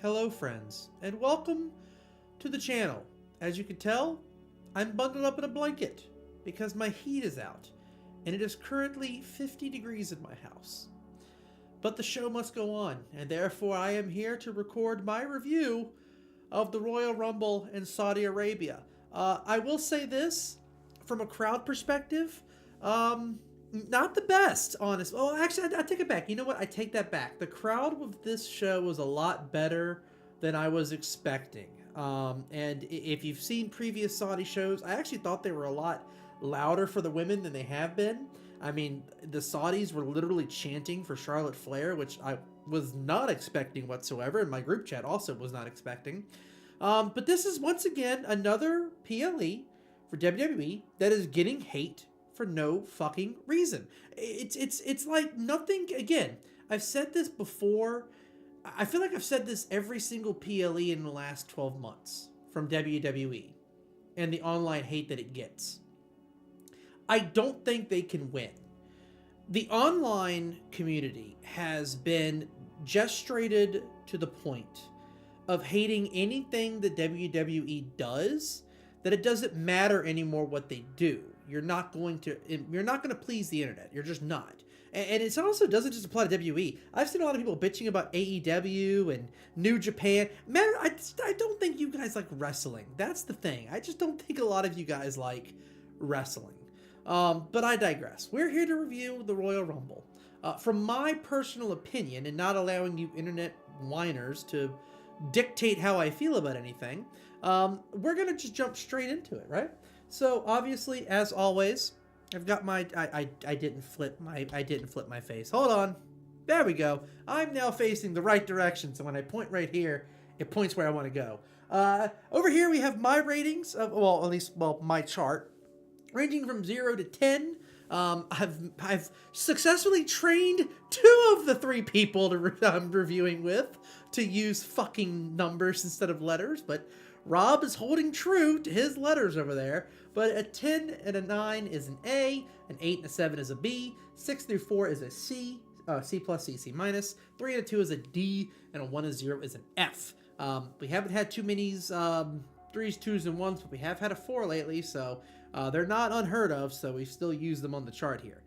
Hello friends, and welcome to the channel. As you can tell, I'm bundled up in a blanket because my heat is out, and it is currently 50 degrees in my house. But the show must go on, and therefore I am here to record my review of the Royal Rumble in Saudi Arabia. I will say this, from a crowd perspective, not the best, honest. Oh, actually, I take it back. You know what? I take that back. The crowd with this show was a lot better than I was expecting. And if you've seen previous Saudi shows, I actually thought they were a lot louder for the women than they have been. I mean, the Saudis were literally chanting for Charlotte Flair, which I was not expecting whatsoever, and my group chat also was not expecting. But this is, once again, another PLE for WWE that is getting hate for no fucking reason. It's like nothing. Again, I've said this before. I feel like I've said this every single PLE in the last 12 months from WWE and the online hate that it gets. I don't think they can win. The online community has been gestrated to the point of hating anything that WWE does, that it doesn't matter anymore what they do. You're not going to please the internet. You're just not. And it also doesn't just apply to WWE. I've seen a lot of people bitching about AEW and New Japan. Man, I don't think you guys like wrestling. That's the thing. I just don't think a lot of you guys like wrestling. But I digress. We're here to review the Royal Rumble. From my personal opinion, and not allowing you internet whiners to dictate how I feel about anything, we're gonna just jump straight into it, right? So obviously, as always, I've got my I didn't flip my face. Hold on. There we go. I'm now facing the right direction, so when I point right here, it points where I want to go. Over here we have my ratings of, well, at least, my chart, ranging from 0 to 10. I've successfully trained 2 of the 3 people I'm reviewing with to use fucking numbers instead of letters, but Rob is holding true to his letters over there. But a 10 and a 9 is an A, an 8 and a 7 is a B, 6 through 4 is a C, C plus, C, C minus, 3 and a 2 is a D, and a 1 and 0 is an F. We haven't had too many 3s, 2s, and 1s, but we have had a 4 lately, so they're not unheard of, so we still use them on the chart here.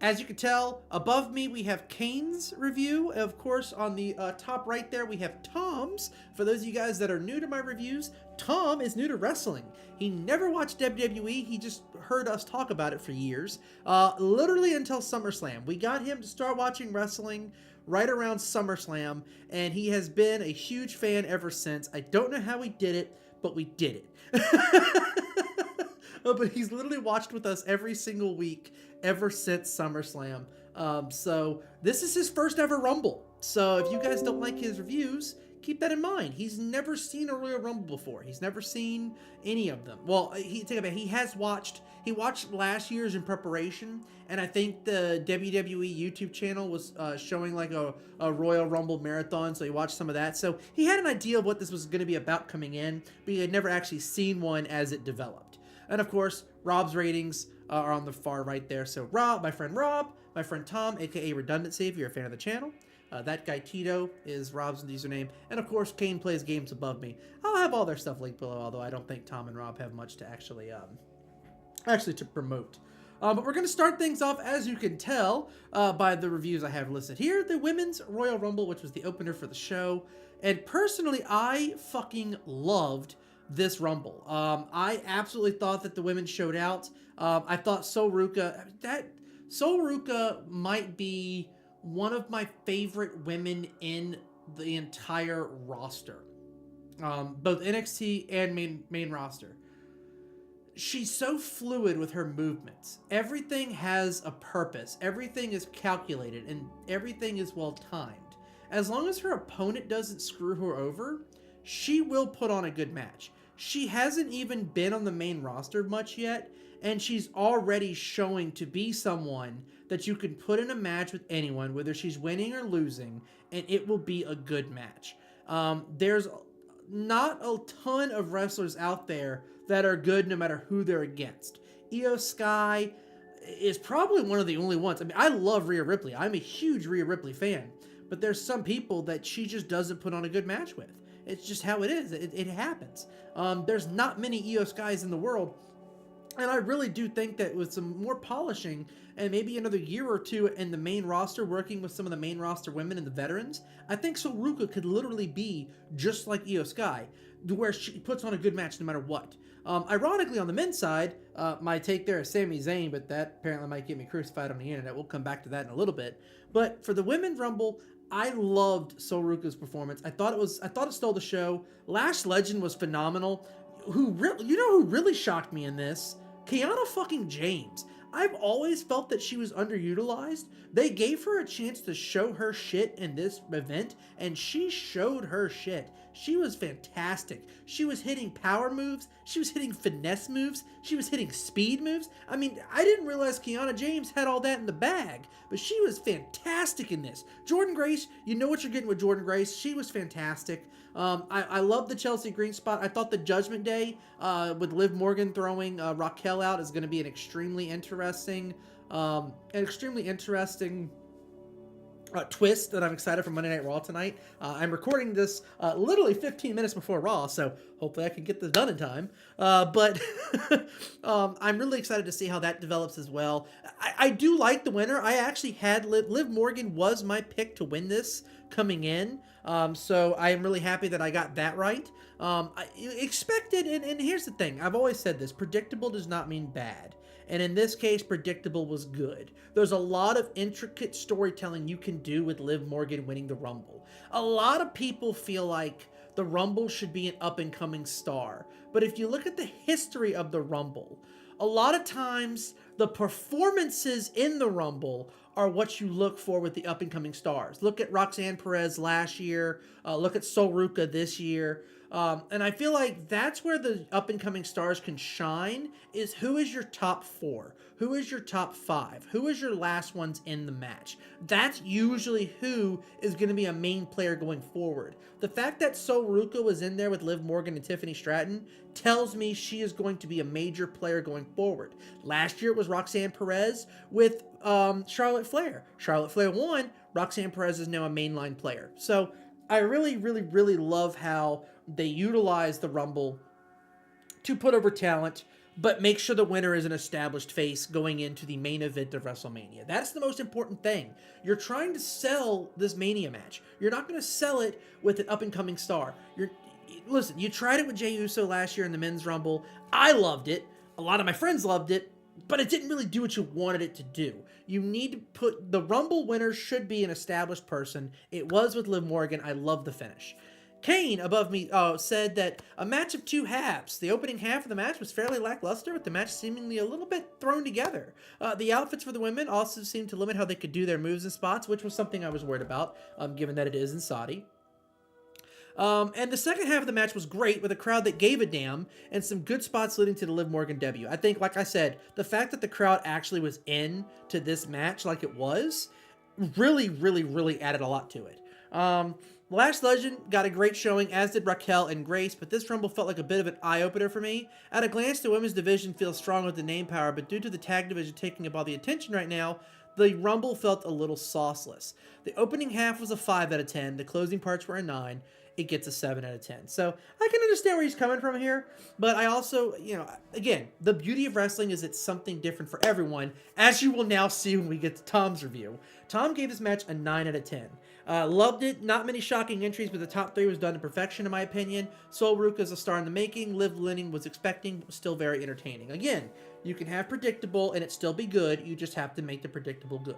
As you can tell, above me we have Kane's review. Of course, on the top right there we have Tom's. For those of you guys that are new to my reviews, Tom is new to wrestling. He never watched WWE. He just heard us talk about it for years, literally until SummerSlam. We got him to start watching wrestling right around SummerSlam, and he has been a huge fan ever since. I don't know how he did it, but we did it. But he's literally watched with us every single week ever since SummerSlam. So this is his first ever Rumble. So if you guys don't like his reviews, keep that in mind. He's never seen a Royal Rumble before. He's never seen any of them. Well, he watched last year's in preparation, and I think the WWE YouTube channel was showing like a Royal Rumble marathon, so he watched some of that. So he had an idea of what this was going to be about coming in, but he had never actually seen one as it developed. And of course, Rob's ratings are on the far right there. So Rob, my friend Tom, aka Redundancy, if you're a fan of the channel. That guy Tito is Rob's username. And of course, Kane Plays Games above me. I'll have all their stuff linked below, although I don't think Tom and Rob have much to actually to promote. But we're going to start things off, as you can tell by the reviews I have listed here. The Women's Royal Rumble, which was the opener for the show. And personally, I fucking loved this Rumble. I absolutely thought that the women showed out. I thought Sol Ruca might be one of my favorite women in the entire roster, both NXT and main roster. She's so fluid with her movements. Everything has a purpose. Everything is calculated, and everything is well timed. As long as her opponent doesn't screw her over, she will put on a good match. She hasn't even been on the main roster much yet, and she's already showing to be someone that you can put in a match with anyone, whether she's winning or losing, and it will be a good match. There's not a ton of wrestlers out there that are good no matter who they're against. Io Sky is probably one of the only ones. I mean, I love Rhea Ripley. I'm a huge Rhea Ripley fan. but there's some people that she just doesn't put on a good match with. It's just how it is. It happens. There's not many EOS guys in the world, and I really do think that with some more polishing and maybe another year or two in the main roster, working with some of the main roster women and the veterans, I think Soruka could literally be just like Io Sky, where she puts on a good match no matter what. Ironically, on the men's side, my take there is Sami Zayn, but that apparently might get me crucified on the internet. We'll come back to that in a little bit. But for the women's Rumble, I loved Soruka's performance. I thought it stole the show. Lash Legend was phenomenal. Who really shocked me in this? Kiana fucking James. I've always felt that she was underutilized. They gave her a chance to show her shit in this event, and she showed her shit. She was fantastic. She was hitting power moves. She was hitting finesse moves. She was hitting speed moves. I mean, I didn't realize Kiana James had all that in the bag, but she was fantastic in this. Jordynne Grace, you know what you're getting with Jordynne Grace. She was fantastic. I love the Chelsea Green spot. I thought the Judgment Day with Liv Morgan throwing Raquel out is going to be an extremely interesting twist that I'm excited for Monday Night Raw tonight. I'm recording this literally 15 minutes before Raw, so hopefully I can get this done in time. But I'm really excited to see how that develops as well. I do like the winner. I actually had Liv Morgan was my pick to win this coming in. So I am really happy that I got that right. I expected, and here's the thing. I've always said this, predictable does not mean bad. And in this case, predictable was good. There's a lot of intricate storytelling you can do with Liv Morgan winning the Rumble. A lot of people feel like the Rumble should be an up-and-coming star. But if you look at the history of the Rumble, a lot of times the performances in the Rumble are what you look for with the up-and-coming stars. Look at Roxanne Perez last year. Look at Soruka this year. And I feel like that's where the up-and-coming stars can shine, is who is your top 4? Who is your top 5? Who is your last ones in the match? That's usually who is going to be a main player going forward. The fact that Soruka was in there with Liv Morgan and Tiffany Stratton tells me she is going to be a major player going forward. Last year it was Roxanne Perez with Charlotte Flair. Charlotte Flair won. Roxanne Perez is now a mainline player. So I really, really, really love how they utilize the Rumble to put over talent, but make sure the winner is an established face going into the main event of WrestleMania. That's the most important thing. You're trying to sell this Mania match. You're not going to sell it with an up-and-coming star. Listen, you tried it with Jey Uso last year in the Men's Rumble. I loved it. A lot of my friends loved it, but it didn't really do what you wanted it to do. You need to put... The Rumble winner should be an established person. It was with Liv Morgan. I love the finish. Kane, above me, said that a match of 2 halves. The opening half of the match was fairly lackluster, with the match seemingly a little bit thrown together. The outfits for the women also seemed to limit how they could do their moves and spots, which was something I was worried about, given that it is in Saudi. And the second half of the match was great, with a crowd that gave a damn, and some good spots leading to the Liv Morgan debut. I think, like I said, the fact that the crowd actually was in to this match like it was, really, really, really added a lot to it. Lash Legend got a great showing, as did Raquel and Grace, but this Rumble felt like a bit of an eye-opener for me. At a glance, the women's division feels strong with the name power, but due to the tag division taking up all the attention right now, the Rumble felt a little sauceless. The opening half was a 5 out of 10, the closing parts were a 9, it gets a 7 out of 10. So I can understand where he's coming from here, but I also, again, the beauty of wrestling is it's something different for everyone, as you will now see when we get to Tom's review. Tom gave this match a 9 out of 10. Loved it. Not many shocking entries, but the top 3 was done to perfection, in my opinion. Soruka is a star in the making. Liv Lennon was expecting, but was still very entertaining. Again, you can have predictable and it still be good. You just have to make the predictable good.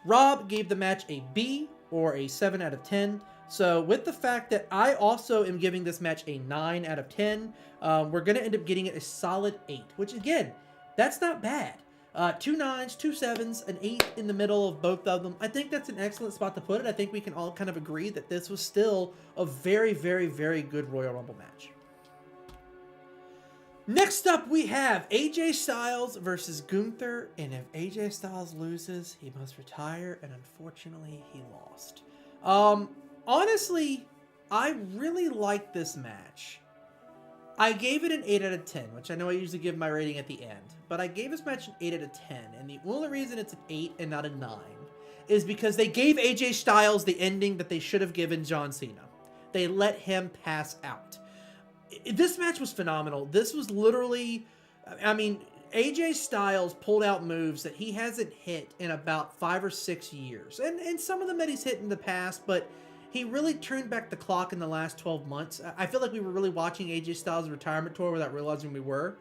Rob gave the match a B, or a 7 out of 10. So with the fact that I also am giving this match a 9 out of 10, we're going to end up getting it a solid 8, which again, that's not bad. 2 9s, 2 7s, an 8 in the middle of both of them. I think that's an excellent spot to put it. I think we can all kind of agree that this was still a very, very, very good Royal Rumble match. Next up, we have AJ Styles versus Gunther, and if AJ Styles loses, he must retire, and unfortunately, he lost. Honestly, I really like this match. I gave it an 8 out of 10, which I know I usually give my rating at the end, but I gave this match an 8 out of 10, and the only reason it's an 8 and not a 9 is because they gave AJ Styles the ending that they should have given John Cena. They let him pass out. This match was phenomenal. This was literally, I mean, AJ Styles pulled out moves that he hasn't hit in about 5 or 6 years. And some of them that he's hit in the past, but he really turned back the clock in the last 12 months. I feel like we were really watching AJ Styles' retirement tour without realizing we were.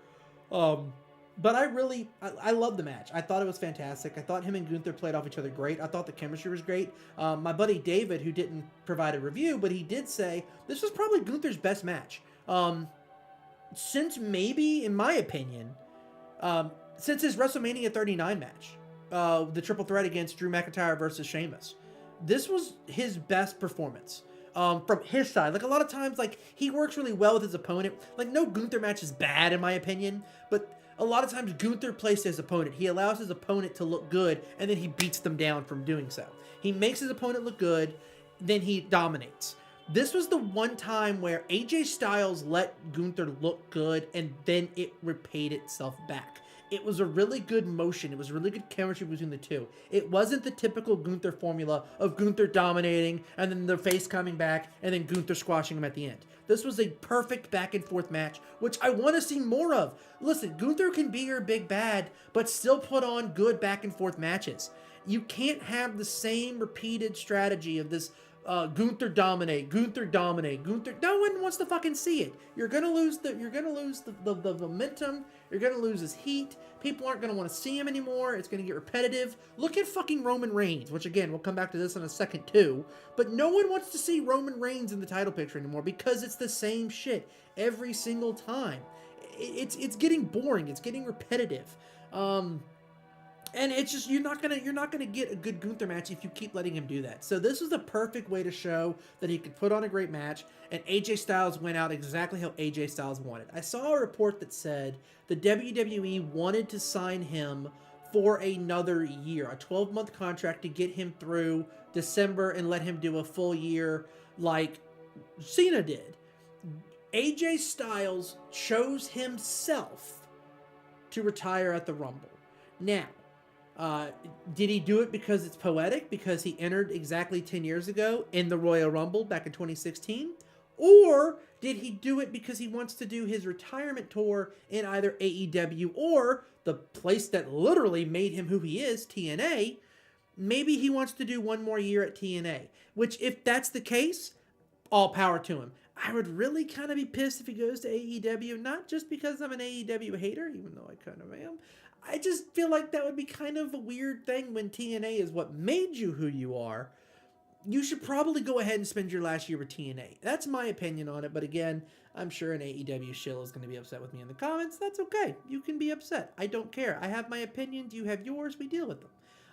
But I loved the match. I thought it was fantastic. I thought him and Gunther played off each other great. I thought the chemistry was great. My buddy David, who didn't provide a review, but he did say this was probably Gunther's best match. Since maybe, in my opinion, since his WrestleMania 39 match, the triple threat against Drew McIntyre versus Sheamus. This was his best performance. From his side. Like, a lot of times, like, he works really well with his opponent. Like, no Gunther match is bad, in my opinion, but a lot of times Gunther plays his opponent. He allows his opponent to look good, and then he beats them down from doing so. He makes his opponent look good, then he dominates. This was the one time where AJ Styles let Gunther look good, and then it repaid itself back. It was a really good motion. It was really good chemistry between the two. It wasn't the typical Gunther formula of Gunther dominating and then the face coming back and then Gunther squashing him at the end. This was a perfect back and forth match, which I want to see more of. Listen, Gunther can be your big bad, but still put on good back and forth matches. You can't have the same repeated strategy of this Gunther dominate, Gunther dominate, Gunther. No one wants to fucking see it. You're gonna lose the momentum. You're gonna lose his heat. People aren't gonna want to see him anymore. It's gonna get repetitive. Look at fucking Roman Reigns, which again we'll come back to this in a second too. But no one wants to see Roman Reigns in the title picture anymore because it's the same shit every single time. It's getting boring. It's getting repetitive. And it's just, you're not gonna get a good Gunther match if you keep letting him do that. So this was the perfect way to show that he could put on a great match, and AJ Styles went out exactly how AJ Styles wanted. I saw a report that said the WWE wanted to sign him for another year, a 12-month contract to get him through December and let him do a full year like Cena did. AJ Styles chose himself to retire at the Rumble. Now, did he do it because it's poetic, because he entered exactly 10 years ago in the Royal Rumble back in 2016? Or did he do it because he wants to do his retirement tour in either AEW or the place that literally made him who he is, TNA? Maybe he wants to do one more year at TNA, which, if that's the case, all power to him. I would really kind of be pissed if he goes to AEW, not just because I'm an AEW hater, even though I kind of am. I just feel like that would be kind of a weird thing when TNA is what made you who you are. You should probably go ahead and spend your last year with TNA. That's my opinion on it, but again, I'm sure an AEW shill is going to be upset with me in the comments. That's okay. You can be upset. I don't care. I have my opinions. You have yours. We deal with them.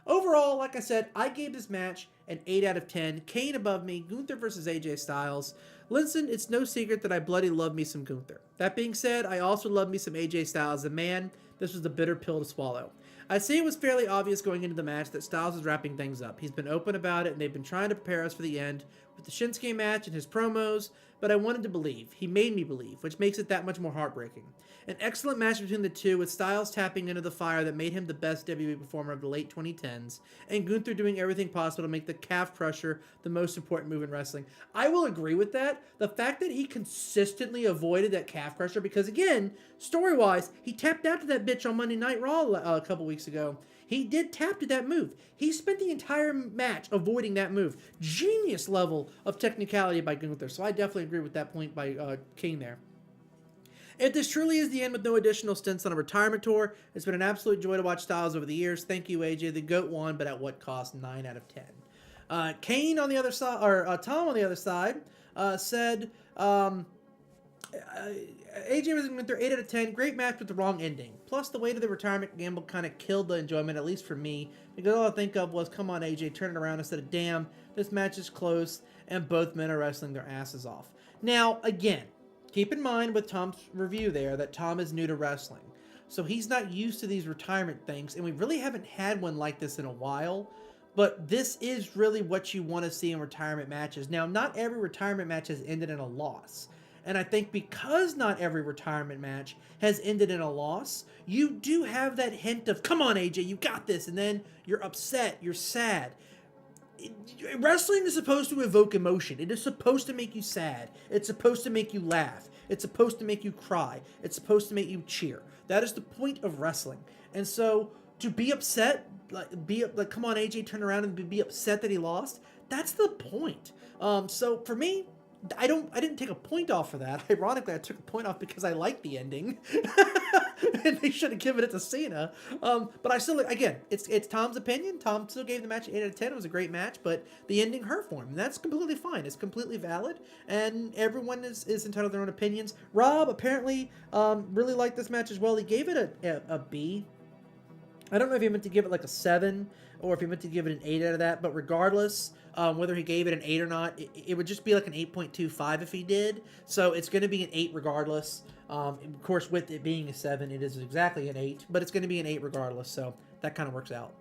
Overall, like I said, I gave this match an 8 out of 10. Kane above me. Gunther versus AJ Styles. Listen, it's no secret that I bloody love me some Gunther. That being said, I also love me some AJ Styles. And man, this was the bitter pill to swallow. I'd say it was fairly obvious going into the match that Styles is wrapping things up. He's been open about it, and they've been trying to prepare us for the end with the Shinsuke match and his promos, but I wanted to believe. He made me believe, which makes it that much more heartbreaking. An excellent match between the two, with Styles tapping into the fire that made him the best WWE performer of the late 2010s, and Gunther doing everything possible to make the calf crusher the most important move in wrestling. I will agree with that. The fact that he consistently avoided that calf crusher, because again, story-wise, he tapped out to that bitch on Monday Night Raw a couple weeks ago. He did tap to that move. He spent the entire match avoiding that move. Genius level of technicality by Gunther. So I definitely agree with that point by Kane there. If this truly is the end with no additional stints on a retirement tour, it's been an absolute joy to watch Styles over the years. Thank you, AJ. The GOAT won, but at what cost? 9 out of 10. Kane on the other side, or Tom on the other side, said, AJ was Gunther, 8 out of 10. Great match with the wrong ending. Plus, the weight of the retirement gamble kind of killed the enjoyment, at least for me, because all I think of was, come on, AJ, turn it around instead of, damn, this match is close, and both men are wrestling their asses off. Now, again, keep in mind with Tom's review there that Tom is new to wrestling. So he's not used to these retirement things, and we really haven't had one like this in a while. But this is really what you want to see in retirement matches. Now, not every retirement match has ended in a loss. And I think because not every retirement match has ended in a loss, you do have that hint of, come on, AJ, you got this. And then you're upset, you're sad. Wrestling is supposed to evoke emotion. It is supposed to make you sad. It's supposed to make you laugh. It's supposed to make you cry. It's supposed to make you cheer. That is the point of wrestling. And so to be upset, like come on, AJ, turn around and be upset that he lost. That's the point. So for me, I didn't take a point off for that. Ironically, I took a point off because I liked the ending. And they should have given it to Cena. But I still, again, it's Tom's opinion. Tom still gave the match 8 out of 10. It was a great match, but the ending hurt for him. And that's completely fine. It's completely valid. And everyone is entitled to their own opinions. Rob apparently really liked this match as well. He gave it a B. I don't know if he meant to give it like a 7 or if he meant to give it an 8 out of that, but regardless, whether he gave it an 8 or not, it would just be like an 8.25 if he did. So it's going to be an 8 regardless. Of course, with it being a 7, it is exactly an 8, but it's going to be an 8 regardless, so that kind of works out.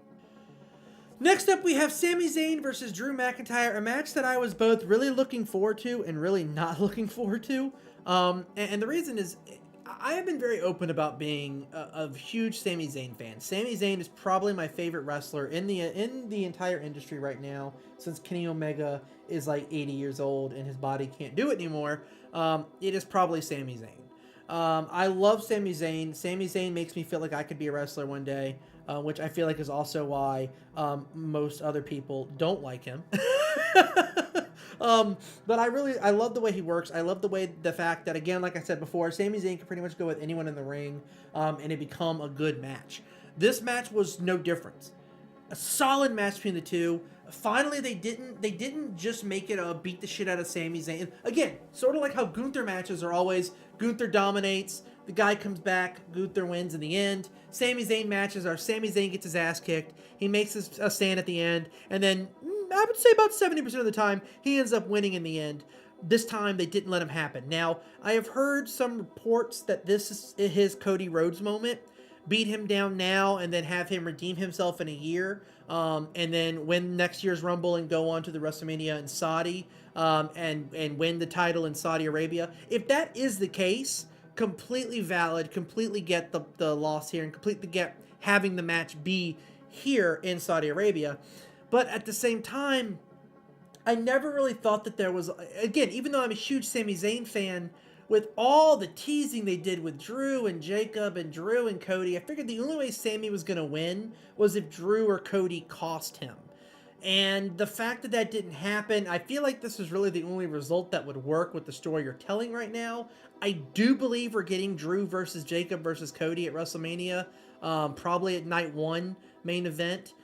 Next up, we have Sami Zayn versus Drew McIntyre, a match that I was both really looking forward to and really not looking forward to. And the reason is, I have been very open about being a huge Sami Zayn fan. Sami Zayn is probably my favorite wrestler in the entire industry right now, since Kenny Omega is like 80 years old and his body can't do it anymore. It is probably Sami Zayn. I love Sami Zayn. Sami Zayn makes me feel like I could be a wrestler one day, which I feel like is also why most other people don't like him. But I love the way he works. I love the fact that, again, like I said before, Sami Zayn can pretty much go with anyone in the ring, and it become a good match. This match was no different. A solid match between the two. Finally, they didn't just make it a beat the shit out of Sami Zayn. Again, sort of like how Gunther matches are always, Gunther dominates, the guy comes back, Gunther wins in the end. Sami Zayn matches are Sami Zayn gets his ass kicked, he makes a stand at the end, and then I would say about 70% of the time, he ends up winning in the end. This time, they didn't let him happen. Now, I have heard some reports that this is his Cody Rhodes moment. Beat him down now and then have him redeem himself in a year, and then win next year's Rumble and go on to the WrestleMania in Saudi, and win the title in Saudi Arabia. If that is the case, completely valid, completely get the loss here, and completely get having the match be here in Saudi Arabia. But at the same time, I never really thought that there was, again, even though I'm a huge Sami Zayn fan, with all the teasing they did with Drew and Jacob and Drew and Cody, I figured the only way Sami was going to win was if Drew or Cody cost him. And the fact that that didn't happen, I feel like this is really the only result that would work with the story you're telling right now. I do believe we're getting Drew versus Jacob versus Cody at WrestleMania, probably at night 1 main event.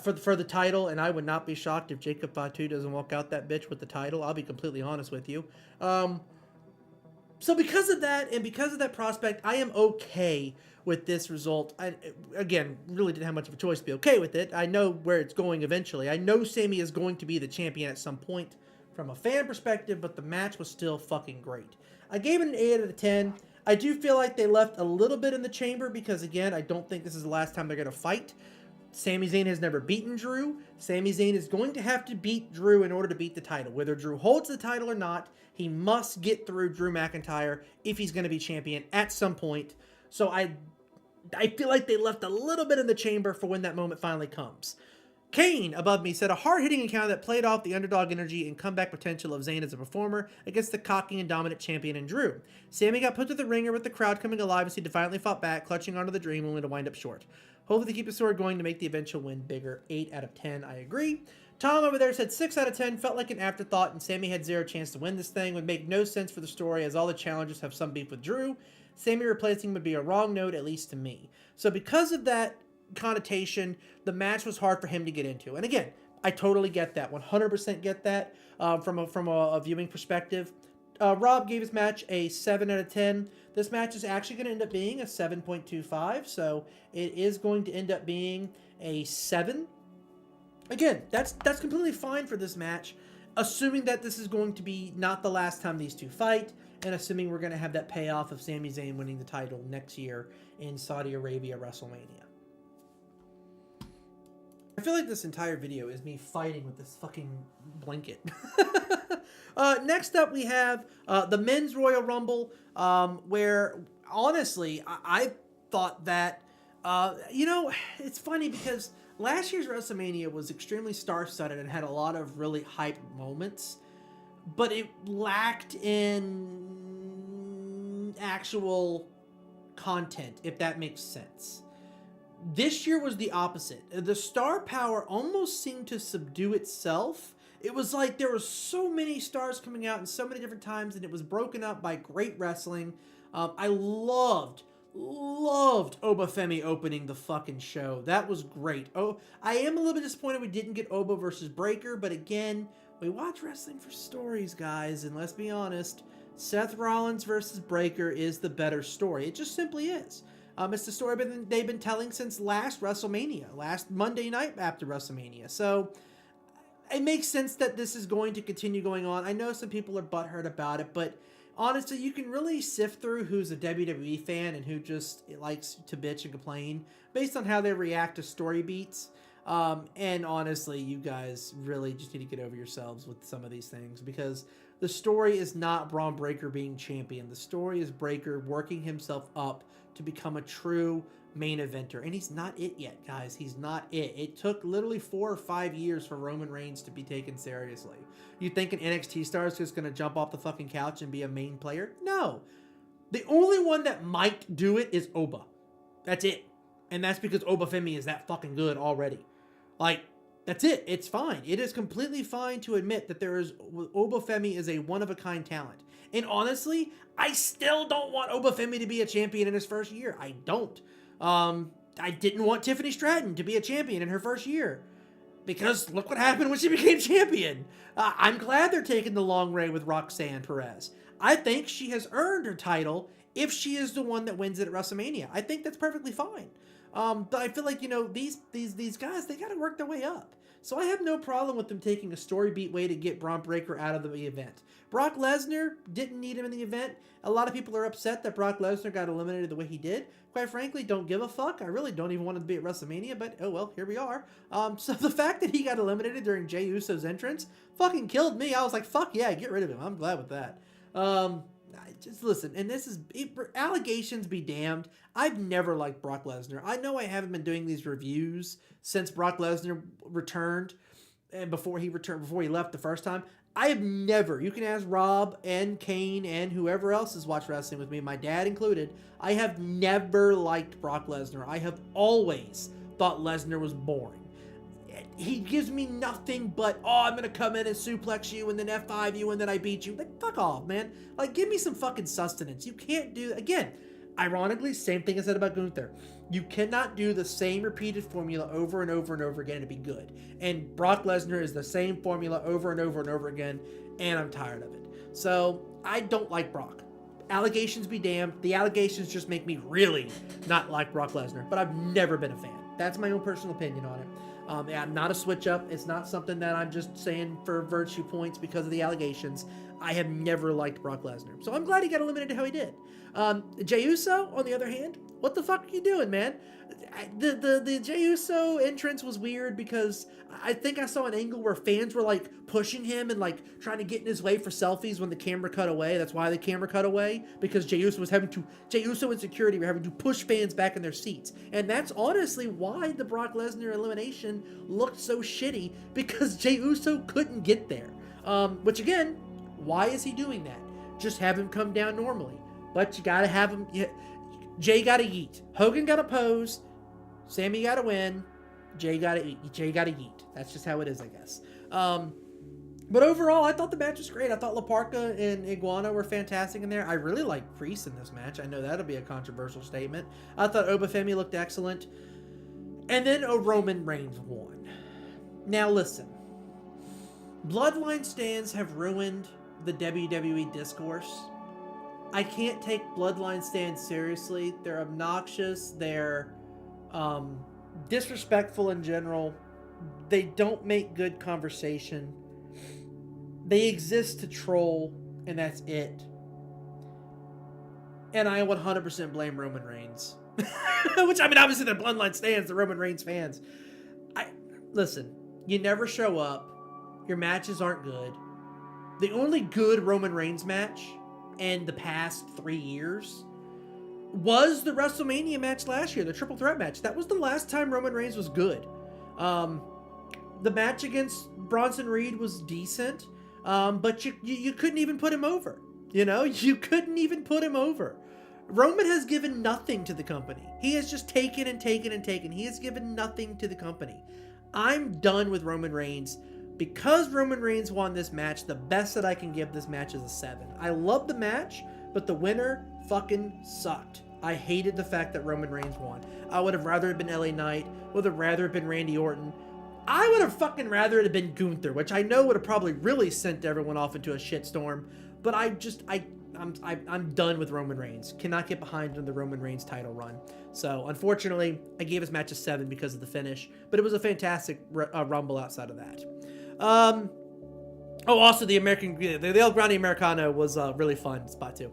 For the title, and I would not be shocked if Jacob Fatu doesn't walk out that bitch with the title. I'll be completely honest with you. So because of that, and because of that prospect, I am okay with this result. I, again, really didn't have much of a choice to be okay with it. I know where it's going eventually. I know Sami is going to be the champion at some point from a fan perspective, but the match was still fucking great. I gave it an 8 out of 10. I do feel like they left a little bit in the chamber because, again, I don't think this is the last time they're going to fight. Sami Zayn has never beaten Drew. Sami Zayn is going to have to beat Drew in order to beat the title. Whether Drew holds the title or not, he must get through Drew McIntyre if he's going to be champion at some point. So I feel like they left a little bit in the chamber for when that moment finally comes. Kane, above me, said a hard-hitting encounter that played off the underdog energy and comeback potential of Zayn as a performer against the cocky and dominant champion in Drew. Sami got put to the ringer with the crowd coming alive as he defiantly fought back, clutching onto the dream only to wind up short. Hopefully they keep the story going to make the eventual win bigger. 8 out of 10, I agree. Tom over there said 6 out of 10, felt like an afterthought, and Sami had zero chance to win this thing. Would make no sense for the story as all the challengers have some beef with Drew. Sami replacing would be a wrong note, at least to me. So because of that connotation, the match was hard for him to get into. And again, I totally get that, 100% get that from a viewing perspective. Rob gave his match a 7 out of 10. This match is actually going to end up being a 7.25, so it is going to end up being a 7. Again, that's completely fine for this match, assuming that this is going to be not the last time these two fight, and assuming we're going to have that payoff of Sami Zayn winning the title next year in Saudi Arabia WrestleMania. I feel like this entire video is me fighting with this fucking blanket. Next up, we have the Men's Royal Rumble, where, honestly, I thought that You know, it's funny because last year's WrestleMania was extremely star-studded and had a lot of really hype moments, but it lacked in actual content, if that makes sense. This year was the opposite. The star power almost seemed to subdue itself. It was like there were so many stars coming out in so many different times, and it was broken up by great wrestling. I loved Obafemi opening the fucking show. That was great. Oh, I am a little bit disappointed we didn't get Oba versus Breaker, but again, we watch wrestling for stories, guys, and let's be honest, Seth Rollins versus Breaker is the better story. It just simply is. It's the story they've been telling since last WrestleMania, last Monday night after WrestleMania. So it makes sense that this is going to continue going on. I know some people are butthurt about it, but honestly, you can really sift through who's a WWE fan and who just likes to bitch and complain based on how they react to story beats. And honestly, you guys really just need to get over yourselves with some of these things, because the story is not Braun Breaker being champion. The story is Breaker working himself up to become a true main eventer. And he's not it yet, guys. He's not it. It took literally 4 or 5 years for Roman Reigns to be taken seriously. You think an NXT star is just going to jump off the fucking couch and be a main player? No. The only one that might do it is Oba. That's it. And that's because Obafemi is that fucking good already. Like, that's it. It's fine. It is completely fine to admit that Obafemi is a one-of-a-kind talent. And honestly, I still don't want Obafemi to be a champion in his first year. I don't. I didn't want Tiffany Stratton to be a champion in her first year, because look what happened when she became champion. I'm glad they're taking the long way with Roxanne Perez. I think she has earned her title if she is the one that wins it at WrestleMania. I think that's perfectly fine. But I feel like, you know, these guys, they got to work their way up. So I have no problem with them taking a story beat way to get Braun Breaker out of the event. Brock Lesnar didn't need him in the event. A lot of people are upset that Brock Lesnar got eliminated the way he did. Quite frankly, don't give a fuck. I really don't even want him to be at WrestleMania, but oh well, here we are. So the fact that he got eliminated during Jey Uso's entrance fucking killed me. I was like, fuck yeah, get rid of him. I'm glad with that. Just listen, and this is, allegations be damned. I've never liked Brock Lesnar. I know I haven't been doing these reviews since Brock Lesnar returned, and before he left the first time. I have never, you can ask Rob and Kane and whoever else has watched wrestling with me, my dad included, I have never liked Brock Lesnar. I have always thought Lesnar was boring. He gives me nothing but, oh, I'm going to come in and suplex you and then F5 you and then I beat you. Like, fuck off, man. Like, give me some fucking sustenance. You can't do, again, ironically, same thing I said about Gunther. You cannot do the same repeated formula over and over and over again to be good. And Brock Lesnar is the same formula over and over and over again, and I'm tired of it. So, I don't like Brock. Allegations be damned. The allegations just make me really not like Brock Lesnar, but I've never been a fan. That's my own personal opinion on it. Yeah, not a switch up. It's not something that I'm just saying for virtue points because of the allegations. I have never liked Brock Lesnar. So I'm glad he got eliminated how he did. Jey Uso, on the other hand, what the fuck are you doing, man? The Jey Uso entrance was weird because I think I saw an angle where fans were like pushing him and like trying to get in his way for selfies when the camera cut away. That's why the camera cut away, because Jey Uso and security were having to push fans back in their seats. And that's honestly why the Brock Lesnar elimination looked so shitty, because Jey Uso couldn't get there. Which again, why is he doing that? Just have him come down normally. But you gotta have him. Jay gotta eat. Hogan gotta pose. Sammy gotta win. Jay gotta eat. Jay gotta eat. That's just how it is, I guess. But overall, I thought the match was great. I thought La Parka and Iguana were fantastic in there. I really like Priest in this match. I know that'll be a controversial statement. I thought Obafemi looked excellent. And then Roman Reigns won. Now listen. Bloodline stands have ruined the WWE discourse. I can't take Bloodline stands seriously. They're obnoxious. They're disrespectful in general. They don't make good conversation. They exist to troll, and that's it. And I 100% blame Roman Reigns. Which, I mean, obviously they're Bloodline stands, the Roman Reigns fans. Listen, you never show up. Your matches aren't good. The only good Roman Reigns match in the past 3 years was the WrestleMania match last year, the triple threat match. That was the last time Roman Reigns was good. The match against Bronson Reed was decent, but you couldn't even put him over. You know, you couldn't even put him over. Roman has given nothing to the company. He has just taken and taken and taken. He has given nothing to the company. I'm done with Roman Reigns. Because Roman Reigns won this match, the best that I can give this match is a 7. I love the match, but the winner fucking sucked. I hated the fact that Roman Reigns won. I would have rather it been LA Knight, would have rather it been Randy Orton. I would have fucking rather it have been Gunther, which I know would have probably really sent everyone off into a shitstorm. But I'm done with Roman Reigns. Cannot get behind in the Roman Reigns title run. So unfortunately, I gave his match a 7 because of the finish. But it was a fantastic Rumble outside of that. Oh, also the El Grande Americano was a really fun spot too.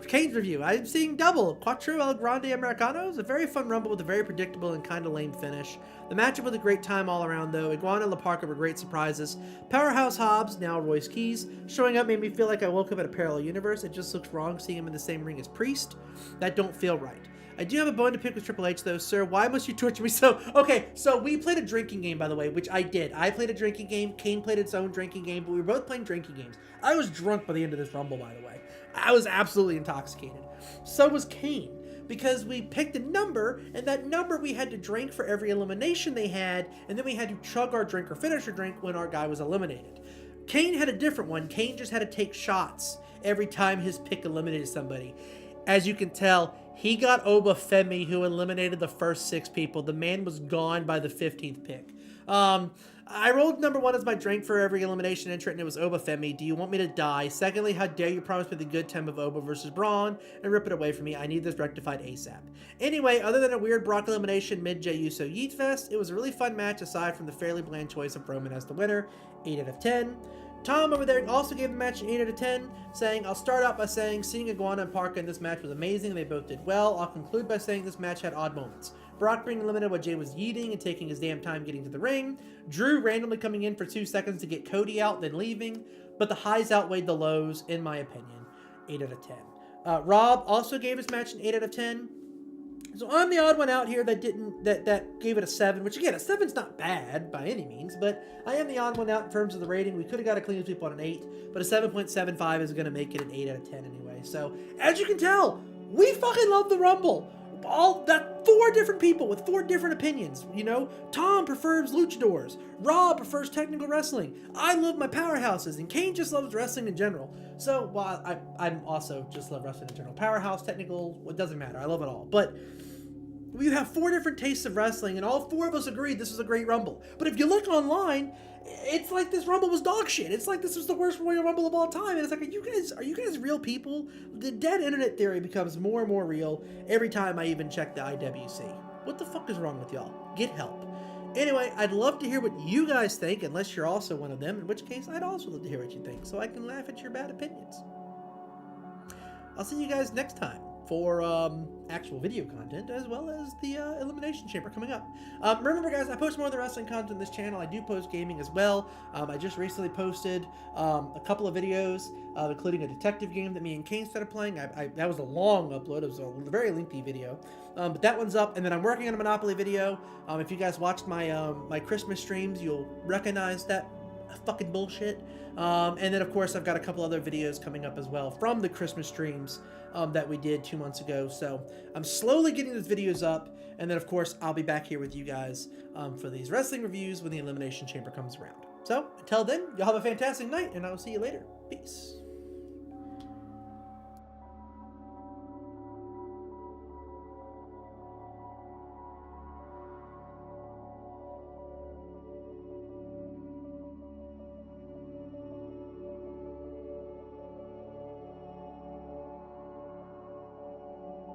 Kane's review. I'm seeing double. Quattro El Grande Americanos. A very fun Rumble with a very predictable and kind of lame finish. The matchup was a great time all around though. Iguana and La Parka were great surprises. Powerhouse Hobbs, now Royce Keys, showing up made me feel like I woke up in a parallel universe. It just looks wrong seeing him in the same ring as Priest. That don't feel right. I do have a bone to pick with Triple H, though, sir. Why must you torture me so? Okay, so we played a drinking game, by the way, which I did. I played a drinking game. Kane played its own drinking game, but we were both playing drinking games. I was drunk by the end of this Rumble, by the way. I was absolutely intoxicated. So was Kane, because we picked a number, and that number we had to drink for every elimination they had, and then we had to chug our drink or finish our drink when our guy was eliminated. Kane had a different one. Kane just had to take shots every time his pick eliminated somebody. As you can tell, he got Obafemi, who eliminated the first 6 people. The man was gone by the 15th pick. I rolled number 1 as my drink for every elimination entrant, and it was Obafemi. Do you want me to die? Secondly, how dare you promise me the good time of Oba versus Braun and rip it away from me? I need this rectified ASAP. Anyway, other than a weird Brock elimination mid-Jey Uso Yeet Fest, it was a really fun match aside from the fairly bland choice of Roman as the winner. 8 out of 10. Tom over there also gave the match an 8 out of 10, saying, I'll start out by saying seeing Iguana and Parka in this match was amazing. They both did well. I'll conclude by saying this match had odd moments. Brock being eliminated while Jay was yeeting and taking his damn time getting to the ring. Drew randomly coming in for 2 seconds to get Cody out, then leaving. But the highs outweighed the lows, in my opinion. 8 out of 10. Rob also gave his match an 8 out of 10. So I'm the odd one out here that gave it a 7, which again, a 7's not bad by any means, but I am the odd one out in terms of the rating. We could have got a clean sweep on an 8, but a 7.75 is going to make it an 8 out of 10 anyway. So as you can tell, we fucking love the Rumble. All that 4 different people with 4 different opinions. You know, Tom prefers luchadors. Rob prefers technical wrestling. I love my powerhouses, and Kane just loves wrestling in general. So, well, I'm also just love wrestling in general. Powerhouse, technical, it doesn't matter. I love it all. But we have 4 different tastes of wrestling, and all 4 of us agreed this was a great Rumble. But if you look online, it's like this Rumble was dog shit. It's like this was the worst Royal Rumble of all time. And it's like, are you guys real people? The dead internet theory becomes more and more real every time I even check the IWC. What the fuck is wrong with y'all? Get help. Anyway, I'd love to hear what you guys think, unless you're also one of them, in which case I'd also love to hear what you think, so I can laugh at your bad opinions. I'll see you guys next time for actual video content, as well as the Elimination Chamber coming up. Remember, guys, I post more of the wrestling content on this channel. I do post gaming as well. I just recently posted a couple of videos, including a detective game that me and Kane started playing. That was a long upload. It was a very lengthy video. But that one's up, and then I'm working on a Monopoly video. If you guys watched my my Christmas streams, you'll recognize that fucking bullshit. And then, of course, I've got a couple other videos coming up as well from the Christmas streams that we did 2 months ago. So I'm slowly getting those videos up, and then, of course, I'll be back here with you guys for these wrestling reviews when the Elimination Chamber comes around. So until then, y'all have a fantastic night, and I will see you later. Peace.